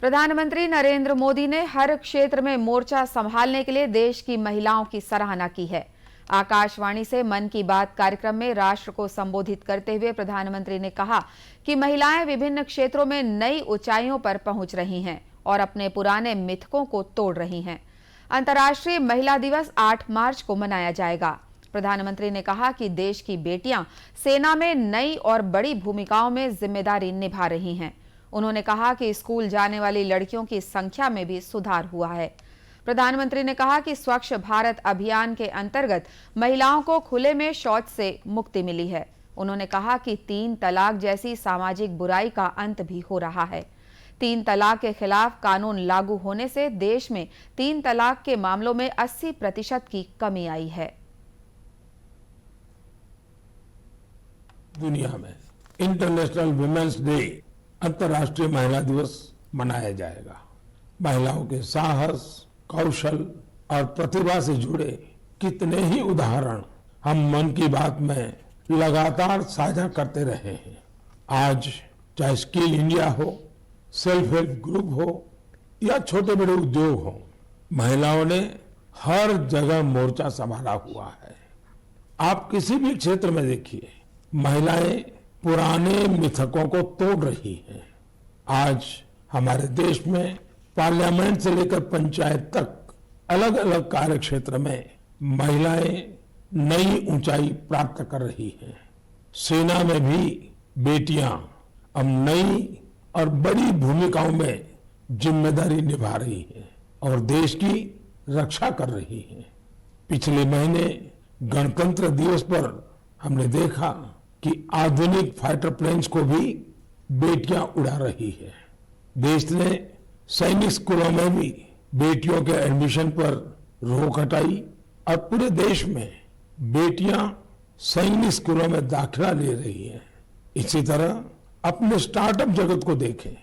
प्रधानमंत्री नरेंद्र मोदी ने हर क्षेत्र में मोर्चा संभालने के लिए देश की महिलाओं की सराहना की है। आकाशवाणी से मन की बात कार्यक्रम में राष्ट्र को संबोधित करते हुए प्रधानमंत्री ने कहा कि महिलाएं विभिन्न क्षेत्रों में नई ऊंचाइयों पर पहुंच रही हैं और अपने पुराने मिथकों को तोड़ रही हैं। अंतर्राष्ट्रीय महिला दिवस 8 मार्च को मनाया जाएगा। प्रधानमंत्री ने कहा कि देश की बेटियां सेना में नई और बड़ी भूमिकाओं में जिम्मेदारी निभा रही हैं। उन्होंने कहा कि स्कूल जाने वाली लड़कियों की संख्या में भी सुधार हुआ है। प्रधानमंत्री ने कहा कि स्वच्छ भारत अभियान के अंतर्गत महिलाओं को खुले में शौच से मुक्ति मिली है। उन्होंने कहा कि 3 तलाक जैसी सामाजिक बुराई का अंत भी हो रहा है। 3 तलाक के खिलाफ कानून लागू होने से देश में 3 तलाक के मामलों में 80% की कमी आई है। दुनिया में इंटरनेशनल वुमेन्स डे अंतर्राष्ट्रीय महिला दिवस मनाया जाएगा। महिलाओं के साहस, कौशल और प्रतिभा से जुड़े कितने ही उदाहरण हम मन की बात में लगातार साझा करते रहे हैं। आज चाहे स्किल इंडिया हो, सेल्फ हेल्प ग्रुप हो या छोटे बड़े उद्योग हो, महिलाओं ने हर जगह मोर्चा संभाला हुआ है। आप किसी भी क्षेत्र में देखिए, महिलाएं पुराने मिथकों को तोड़ रही हैं। आज हमारे देश में पार्लियामेंट से लेकर पंचायत तक अलग अलग कार्य क्षेत्र में महिलाएं नई ऊंचाई प्राप्त कर रही हैं। सेना में भी बेटियां अब नई और बड़ी भूमिकाओं में जिम्मेदारी निभा रही हैं और देश की रक्षा कर रही हैं। पिछले महीने गणतंत्र दिवस पर हमने देखा कि आधुनिक फाइटर प्लेन्स को भी बेटियां उड़ा रही है। देश ने सैनिक स्कूलों में भी बेटियों के एडमिशन पर रोक हटाई और पूरे देश में बेटियां सैनिक स्कूलों में दाखिला ले रही हैं। इसी तरह अपने स्टार्टअप जगत को देखें।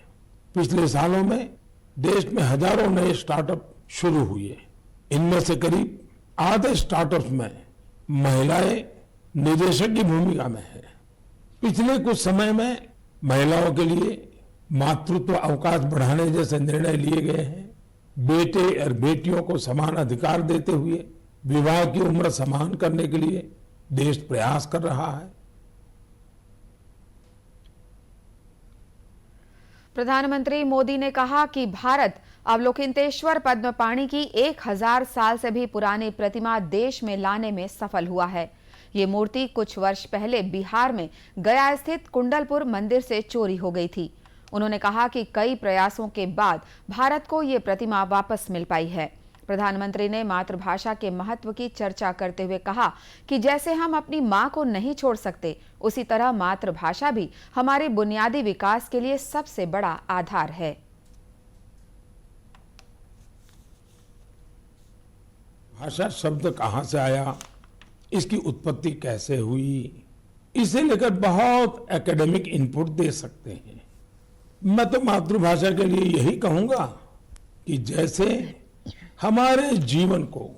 पिछले सालों में देश में हजारों नए स्टार्टअप शुरू हुए। इनमें से करीब आधे स्टार्टअप्स में महिलाएं निदेशक की भूमिका में है। पिछले कुछ समय में महिलाओं के लिए मातृत्व अवकाश बढ़ाने जैसे निर्णय लिए गए हैं। बेटे और बेटियों को समान अधिकार देते हुए विवाह की उम्र समान करने के लिए देश प्रयास कर रहा है। प्रधानमंत्री मोदी ने कहा कि भारत अवलोकितेश्वर पद्मपाणि की 1000 साल से भी पुरानी प्रतिमा देश में लाने में सफल हुआ है। ये मूर्ति कुछ वर्ष पहले बिहार में गया स्थित कुंडलपुर मंदिर से चोरी हो गई थी। उन्होंने कहा कि कई प्रयासों के बाद भारत को ये प्रतिमा वापस मिल पाई है। प्रधानमंत्री ने मातृभाषा के महत्व की चर्चा करते हुए कहा कि जैसे हम अपनी मां को नहीं छोड़ सकते, उसी तरह मातृभाषा भी हमारे बुनियादी विकास के लिए सबसे बड़ा आधार है। भाषा शब्द कहां से आया, इसकी उत्पत्ति कैसे हुई, इसे लेकर बहुत एकेडमिक इनपुट दे सकते हैं। मैं तो मातृभाषा के लिए यही कहूंगा कि जैसे हमारे जीवन को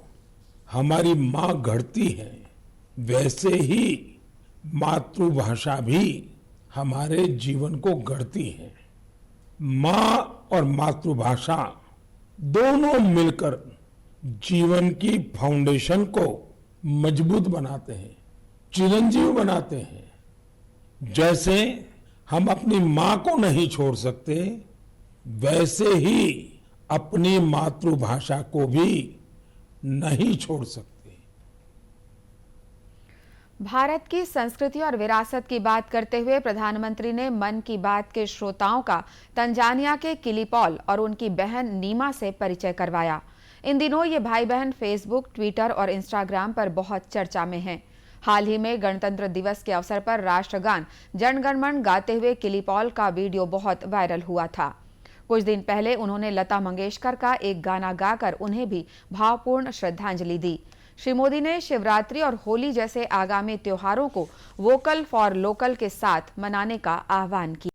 हमारी मां गढ़ती है, वैसे ही मातृभाषा भी हमारे जीवन को गढ़ती है। मां और मातृभाषा दोनों मिलकर जीवन की फाउंडेशन को मजबूत बनाते हैं, चिरंजीव बनाते हैं। जैसे हम अपनी मां को नहीं छोड़ सकते, वैसे ही अपनी मातृभाषा को भी नहीं छोड़ सकते। भारत की संस्कृति और विरासत की बात करते हुए प्रधानमंत्री ने मन की बात के श्रोताओं का तंजानिया के किलीपॉल और उनकी बहन नीमा से परिचय करवाया। इन दिनों ये भाई बहन फेसबुक, ट्विटर और इंस्टाग्राम पर बहुत चर्चा में हैं। हाल ही में गणतंत्र दिवस के अवसर पर राष्ट्रगान जन गण मन गाते हुए किलीपॉल का वीडियो बहुत वायरल हुआ था। कुछ दिन पहले उन्होंने लता मंगेशकर का एक गाना गाकर उन्हें भी भावपूर्ण श्रद्धांजलि दी। श्री मोदी ने शिवरात्रि और होली जैसे आगामी त्योहारों को वोकल फॉर लोकल के साथ मनाने का आह्वान किया।